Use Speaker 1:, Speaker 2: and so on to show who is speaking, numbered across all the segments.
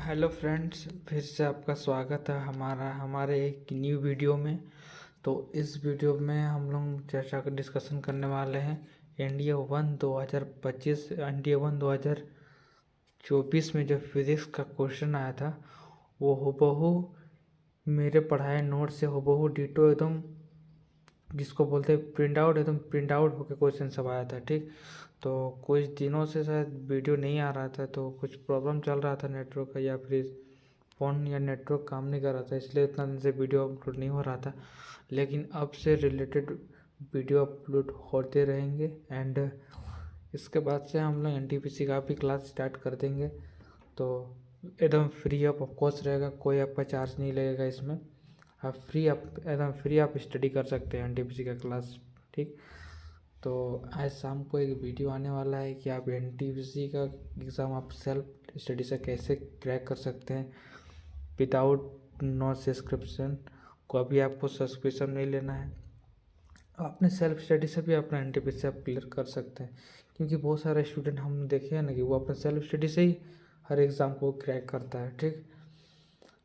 Speaker 1: Hello friends, फिर से आपका स्वागत है हमारे एक न्यू वीडियो में। तो इस वीडियो में हम लोग चर्चा का डिस्कशन करने वाले हैं एनडीए 1 2025 एनडीए 1 2024 में जो फिजिक्स का क्वेश्चन आया था वो हूबहू मेरे पढ़ाए नोट से हूबहू डिटो एकदम जिसको बोलते हैं एकदम प्रिंट आउट होकर क्वेश्चन सब आया था। ठीक, तो कुछ दिनों से शायद वीडियो नहीं आ रहा था, तो कुछ प्रॉब्लम चल रहा था नेटवर्क का, या फिर फ़ोन या नेटवर्क काम नहीं कर रहा था, इसलिए इतना दिन से वीडियो अपलोड नहीं हो रहा था। लेकिन अब से रिलेटेड वीडियो अपलोड होते रहेंगे एंड इसके बाद से हम लोग एनटीपीसी का भी क्लास स्टार्ट कर देंगे। तो एकदम फ्री ऑफ कॉस्ट रहेगा, कोई आपका चार्ज नहीं लगेगा इसमें। आप एकदम फ्री आप स्टडी कर सकते हैं एनटीपीसी का क्लास। ठीक, तो आज शाम को एक वीडियो आने वाला है कि आप एनटीपीसी का एग्ज़ाम आप सेल्फ स्टडी से कैसे क्रैक कर सकते हैं विदाउट नो सब्सक्रिप्शन। को अभी आपको सब्सक्रिप्शन नहीं लेना है, अपने सेल्फ स्टडी से भी अपना एनटीपीसी आप क्लियर कर सकते हैं। क्योंकि बहुत सारे स्टूडेंट हम देखे हैं ना कि वो अपने सेल्फ स्टडी से ही हर एग्ज़ाम को क्रैक करता है। ठीक,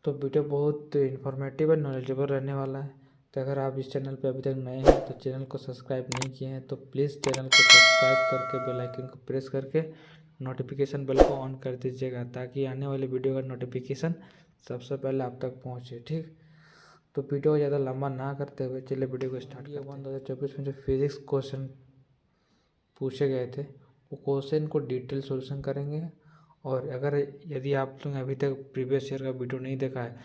Speaker 1: तो वीडियो बहुत इन्फॉर्मेटिव और नॉलेजेबल रहने वाला है। तो अगर आप इस चैनल पर अभी तक नए हैं तो चैनल को सब्सक्राइब नहीं किए हैं तो प्लीज़ चैनल को सब्सक्राइब करके बेल आइकन को प्रेस करके नोटिफिकेशन बेल को ऑन कर दीजिएगा, ताकि आने वाले वीडियो का नोटिफिकेशन सबसे पहले आप तक पहुँचे। ठीक, तो वीडियो ज़्यादा लंबा ना करते हुए चलिए वीडियो को स्टार्ट करते हैं। 2024 में जो फिजिक्स क्वेश्चन पूछे गए थे वो क्वेश्चन को डिटेल सॉल्यूशन करेंगे। और अगर यदि आप लोग अभी तक प्रीवियस ईयर का वीडियो नहीं देखा है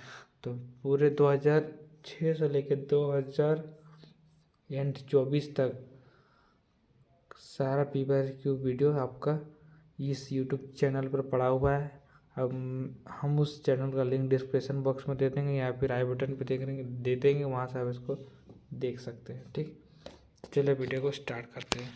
Speaker 1: तो पूरे 2006 से लेकर 2024 तक सारा प्रीवियस क्यू वीडियो आपका इस यूट्यूब चैनल पर पड़ा हुआ है। अब हम उस चैनल का लिंक डिस्क्रिप्शन बॉक्स में दे देंगे या फिर आई बटन पे दे देंगे, वहाँ से आप इसको देख सकते हैं। ठीक, तो चलिए वीडियो को स्टार्ट करते हैं।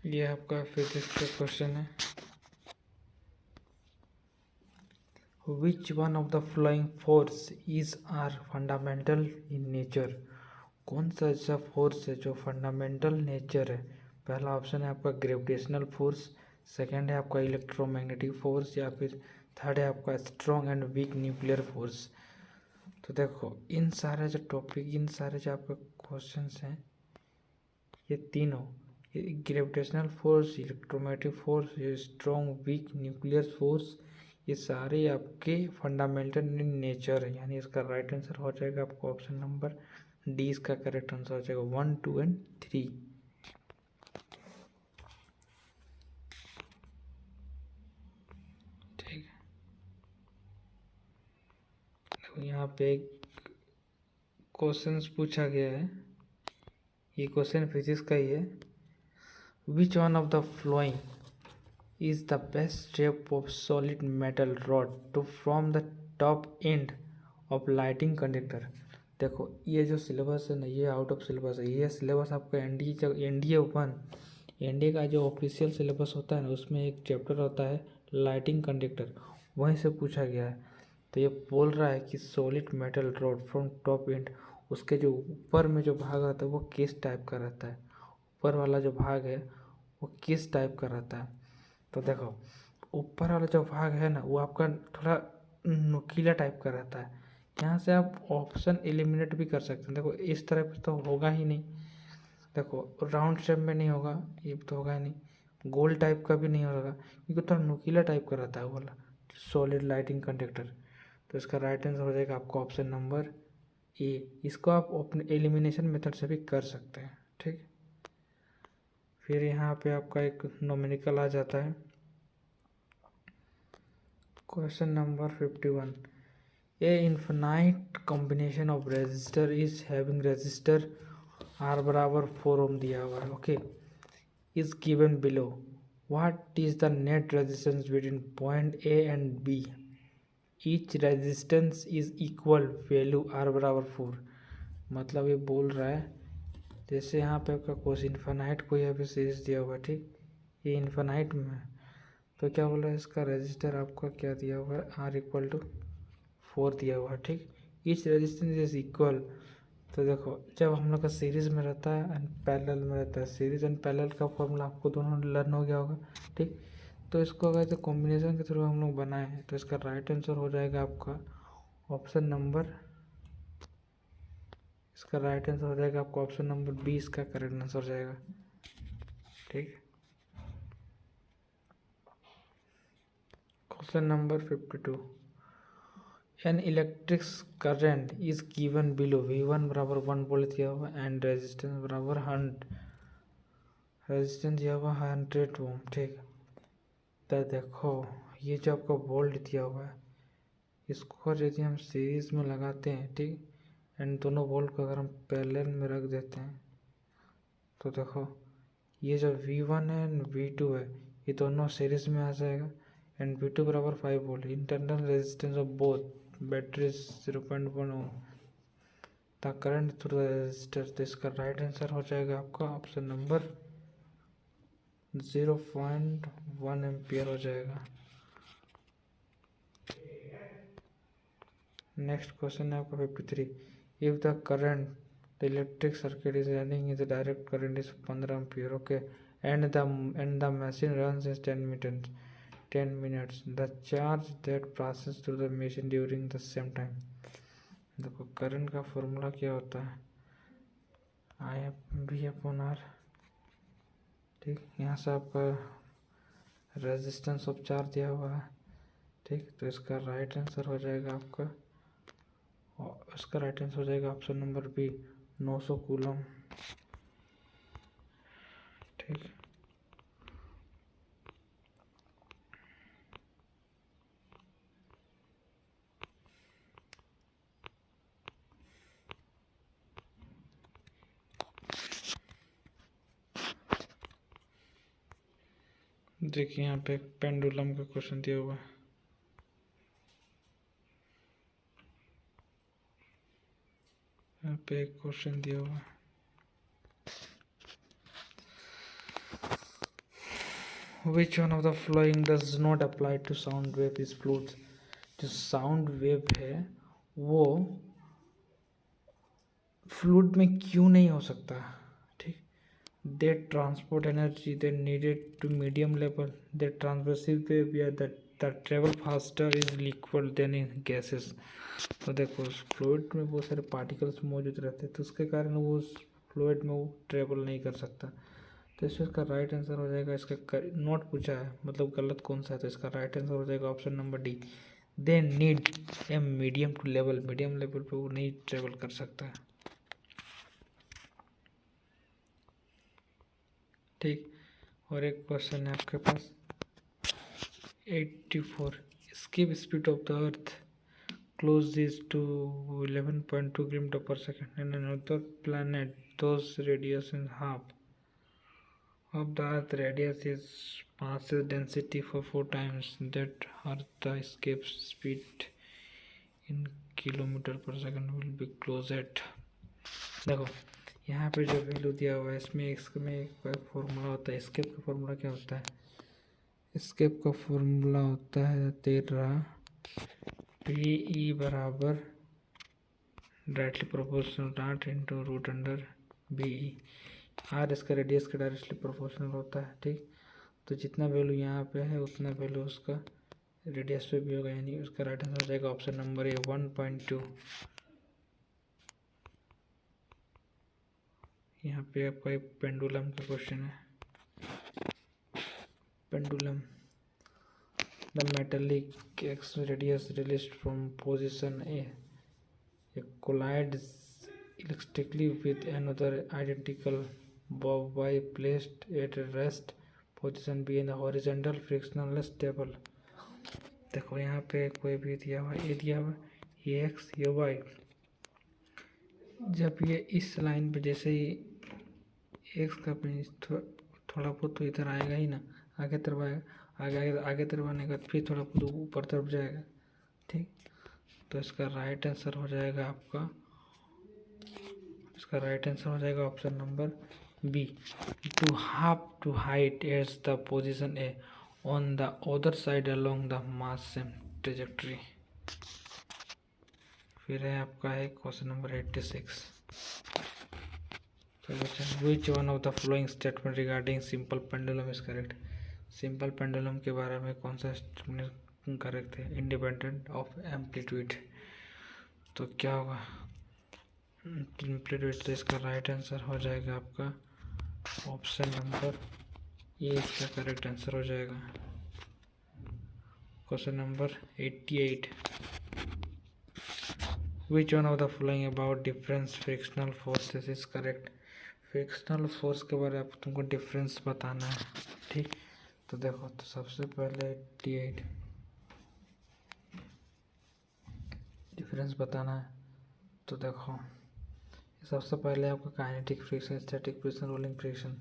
Speaker 1: ये आपका फिजिक्स का क्वेश्चन है। Which one of the following force is are fundamental in nature? कौन सा ऐसा फोर्स है जो फंडामेंटल नेचर है? पहला ऑप्शन है आपका ग्रेविटेशनल फोर्स, सेकंड है आपका इलेक्ट्रोमैग्नेटिक फोर्स, या फिर थर्ड है आपका strong and weak nuclear force. तो देखो इन सारे जो आपके क्वेश्चंस हैं ये तीनों, ये ग्रेविटेशनल फोर्स, इलेक्ट्रोमैग्नेटिक फोर्स, ये स्ट्रॉन्ग वीक न्यूक्लियर फोर्स, ये सारे आपके फंडामेंटल इन नेचर है। यानी इसका राइट आंसर हो जाएगा आपको ऑप्शन नंबर डी। इसका करेक्ट आंसर हो जाएगा 1, 2 एंड 3। ठीक है, तो यहाँ पे एक क्वेश्चन पूछा गया है, ये क्वेश्चन फिजिक्स का ही है। Which one of the flowing is the best shape of solid metal rod to form the top end of lighting conductor? देखो ये जो सिलेबस है ना, ये आउट ऑफ सिलेबस है। ये सिलेबस आपका एनडीए 1 एनडीए का जो ऑफिशियल सिलेबस होता है ना, उसमें एक चैप्टर होता है लाइटिंग कंडक्टर, वहीं से पूछा गया है। तो ये बोल रहा है कि solid metal rod from top and, उसके जो ऊपर में जो भाग रहता है वो किस टाइप का रहता है, ऊपर वाला जो भाग है वो किस टाइप का रहता है। तो देखो ऊपर वाला जो भाग है ना वो आपका थोड़ा नुकीला टाइप का रहता है। यहाँ से आप ऑप्शन एलिमिनेट भी कर सकते हैं। देखो इस तरह पर तो होगा ही नहीं, देखो राउंड शेप में नहीं होगा, ये तो होगा ही नहीं, गोल टाइप का भी नहीं होगा, क्योंकि थोड़ा नुकीला टाइप का रहता है वो वाला सॉलिड लाइटिंग कंडक्टर। तो इसका राइट आंसर हो जाएगा आपका ऑप्शन नंबर ए। इसको आप अपने एलिमिनेशन मेथड से भी कर सकते हैं। ठीक, फिर यहाँ पे आपका एक न्यूमेरिकल आ जाता है, question number 51। A infinite combination of resistor is having resistor R बराबर 4 ओम दिया हुआ है, okay, is given below. What is the net resistance between point A and B each resistance is equal value R बराबर 4। मतलब ये बोल रहा है जैसे यहाँ पे आपका कोस इन्फिनाइट कोई अभी सीरीज दिया हुआ है, ठीक, ये इन्फिनाइट में है, तो क्या बोल रहा है इसका रेजिस्टर आपका क्या दिया हुआ है, आर इक्वल टू 4 दिया हुआ है, ठीक। ईच रेजिस्टेंस इज इक्वल, तो देखो जब हम लोग का सीरीज में रहता है एंड पैरेलल में रहता है, सीरीज एंड पैरेलल का फॉर्मूला आपको दोनों लर्न हो गया होगा, ठीक। तो इसको अगर तो कॉम्बिनेशन के थ्रू हम लोग बनाए हैं तो इसका राइट आंसर हो जाएगा आपका ऑप्शन नंबर, इसका राइट आंसर हो जाएगा आपका ऑप्शन नंबर 20 का करेक्ट आंसर हो जाएगा, ठीक। Question number 52, an electric current is given below V1 बराबर 1 वोल्ट दिया हुआ एंड रेजिस्टेंस बराबर 100 ओम, ठीक। तो देखो ये जो आपका वोल्ट दिया हुआ है इसको यदि हम सीरीज में लगाते हैं, ठीक, एंड दोनों वोल्ट को अगर हम पैरेलल में रख देते हैं तो देखो ये जो V1 है एंड V2 है ये दोनों सीरीज में आ जाएगा एंड V2 बराबर 5 volt, internal resistance of both batteries 0.1 ohm, the current through the resistor, तो इसका राइट आंसर हो जाएगा आपका ऑप्शन नंबर 0.1 एम्पियर हो जाएगा। नेक्स्ट क्वेश्चन है आपका 53, if the current the electric circuit is running in the direct current is 15 ampere, okay, and the machine runs in 10 minutes, the charge that passes through the machine during the same time। देखो current का formula क्या होता है, I/V/R, ठीक। यहाँ से आपका resistance of charge दिया हुआ है, ठीक, तो इसका राइट आंसर हो जाएगा आपका, और इसका राइट आंसर हो जाएगा ऑप्शन नंबर बी 900 कूलम, ठीक। देखिए यहाँ पे पेंडुलम का क्वेश्चन दिया हुआ है, यहाँ पे एक क्वेश्चन दिया हुआ है, Which one of the following does not apply to sound wave is flutes। जो साउंड वेव है वो फ्लूट में क्यों नहीं हो सकता, ठीक। They transport energy they needed to medium level, they transverse wave या the travel faster is liquid than in gases. तो देखो फ्लूइड में बहुत सारे पार्टिकल्स मौजूद रहते हैं तो उसके कारण वो उस फ्लूइड में वो ट्रेवल नहीं कर सकता, तो इसका राइट आंसर हो जाएगा, इसका नोट पूछा है मतलब गलत कौन सा है, तो इसका राइट आंसर हो जाएगा option number D, they need a medium to level, medium level पे वो नहीं ट्रेवल कर सकता है, ठीक। और एक क्वेश्चन है आपके पास 84, skip speed of the earth closes to 11.2 kilometer per second and another planet those radius in half of the earth radius is masses density for 4 times that earth the escape speed in kilometer per second will be close at। देखो यहाँ पे जो value दिया हुआ है इसमें एक formula होता है, एस्केप का फॉर्मूला क्या होता है, एस्केप का फॉर्मूला होता है 13 PE बराबर directly proportional dot into root under BE, आर इसका रेडियस का डायरेक्टली प्रोपोर्शनल होता है, ठीक। तो जितना वैल्यू यहाँ पे है उतना वैल्यू उसका रेडियस पे भी होगा, यानी उसका राइट आंसर हो जाएगा ऑप्शन नंबर ए 1.2। यहाँ पे आपका एक पेंडुलम का क्वेश्चन है, pendulum the metallic X radius released from position A collides electrically with another identical bob by placed at rest position B in the horizontal frictionless table। देखो यहाँ पे कोई भी दिया हुआ ये दिया हुआ ये X ये Y, जब ये इस लाइन पे जैसे ही X का थोड़ा बहुत तो इधर आएगा ही ना, आगे तरफ आएगा, आगे तरफ आने के बाद फिर थोड़ा बहुत ऊपर तरफ जाएगा, ठीक। तो इसका राइट आंसर हो जाएगा option number B, to height as the position A on the other side along the mass same trajectory. फिर है आपका है question number 86। Which one of the following statement regarding simple pendulum is correct. Simple pendulum के बारे में कौन सा statement correct है, इंडिपेंडेंट ऑफ एम्पलीट्यूड। तो क्या होगा एम्पलीट्यूड, तो इसका राइट आंसर हो जाएगा आपका ऑप्शन नंबर ए, इसका करेक्ट आंसर हो जाएगा। Question number 88, which one of the following about difference frictional forces is correct. Frictional force के बारे में तुमको डिफरेंस बताना है, ठीक। तो देखो, तो सबसे पहले 88 डिफरेंस बताना है। तो देखो, सबसे पहले आपका kinetic friction, static friction, rolling friction.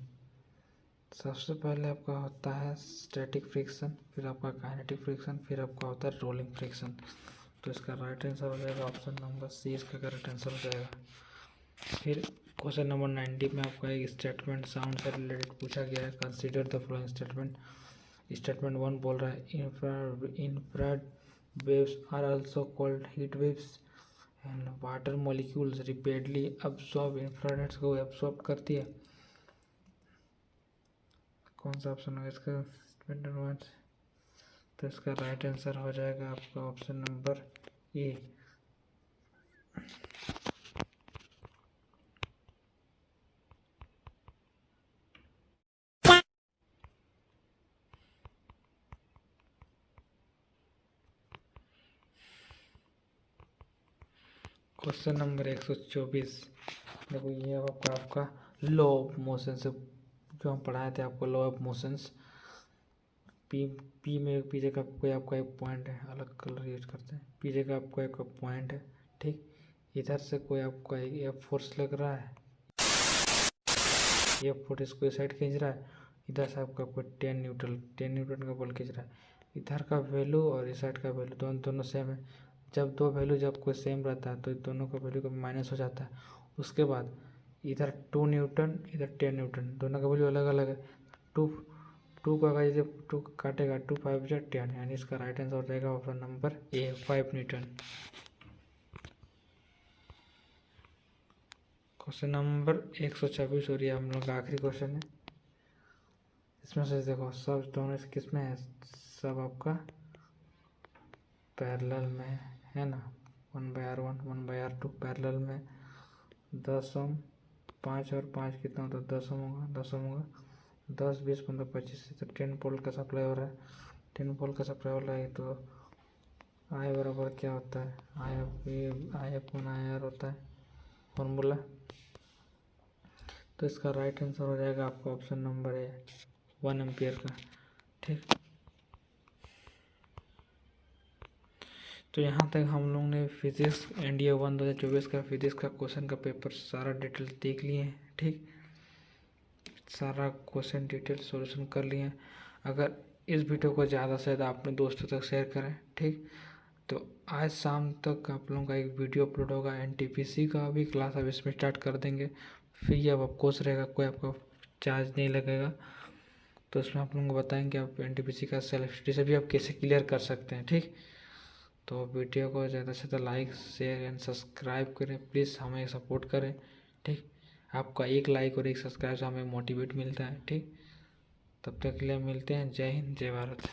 Speaker 1: सबसे पहले आपका होता है स्टैटिक फ्रिक्शन, फिर आपका काइनेटिक फ्रिक्शन, फिर आपका होता है रोलिंग फ्रिक्शन। तो इसका राइट आंसर हो जाएगा ऑप्शन नंबर सी, इसका करेक्ट आंसर हो जाएगा। फिर क्वेश्चन नंबर 90 में आपका एक स्टेटमेंट साउंड से रिलेटेड पूछा गया है, consider the following statement. Statement 1 बोल रहा है infrared waves are also called heat waves and water molecules repeatedly absorb infrared को एब्सॉर्ब करती है। कौन सा ऑप्शन होगा इसका स्टेटमेंट 1? तो इसका राइट आंसर हो जाएगा आपका option number A. Question number 124, देखो ये आपका लॉ ऑफ मोशन से जो हम पढ़ाए थे आपको, लॉ ऑफ मोशंस। पी में पी जगह कोई आपका एक पॉइंट है, अलग कलर यूज करते हैं, पी जगह आपका एक पॉइंट है, ठीक। इधर से कोई आपका एक फोर्स लग रहा है, ये फोर्स इसको इस साइड खींच रहा है, इधर से आपका कोई 10 न्यूटन का बल खींच रहा है। इधर का वैल्यू और इस साइड का वैल्यू दोनों सेम है। जब दो वैल्यू जब कोई सेम रहता है तो दोनों का वैल्यू का माइनस हो जाता है। उसके बाद इधर 2 न्यूटन, इधर 10 न्यूटन, दोनों का वैल्यू अलग अलग है। टू का जैसे 2 काटेगा 2 5 10, यानी इसका राइट आंसर हो जाएगा option number A, 5 Newton. Question number 126 और ये हम लोग का आखिरी क्वेश्चन है। इसमें से देखो सब दोनों किस में है, सब आपका पैरेलल में है ना, 1/r1 1/r2 पैरेलल में। 10 ओम, 5 और 5 कितना होता है, 10 ओम होगा, 10 ओम होगा, 10 20 15 25 से 10 पोल का सप्लाई हो रहा है, 10 पोल का सप्लाई हो रहा है। तो आई बराबर क्या होता है, आई अपन आई आर होता है फॉर्मूला। तो इसका राइट आंसर हो जाएगा आपका ऑप्शन नंबर ए, 1 एम्पियर का, ठीक। तो यहाँ तक हम लोग ने फिजिक्स इंडिया 1 2024 का फिजिक्स का क्वेश्चन का पेपर सारा डिटेल देख लिए हैं, ठीक। सारा क्वेश्चन डिटेल सॉल्यूशन कर लिए हैं। अगर इस वीडियो को ज़्यादा से ज़्यादा अपने दोस्तों तक शेयर करें, ठीक। तो आज शाम तक आप लोगों का एक वीडियो अपलोड होगा, एनटीपीसी का भी क्लास अब इसमें स्टार्ट कर देंगे। फ्री अब कोर्स रहेगा, कोई आपका चार्ज नहीं लगेगा। तो इसमें आप लोगों को बताएंगे आप एनटीपीसी का सेल्फ स्टडी से भी आप कैसे क्लियर कर सकते हैं, ठीक। तो वीडियो को ज़्यादा से ज़्यादा लाइक शेयर एंड सब्सक्राइब करें, प्लीज़ हमें सपोर्ट करें, ठीक। आपका एक लाइक और एक सब्सक्राइब से हमें मोटिवेट मिलता है, ठीक। तब तक के लिए मिलते हैं। जय हिंद, जय भारत।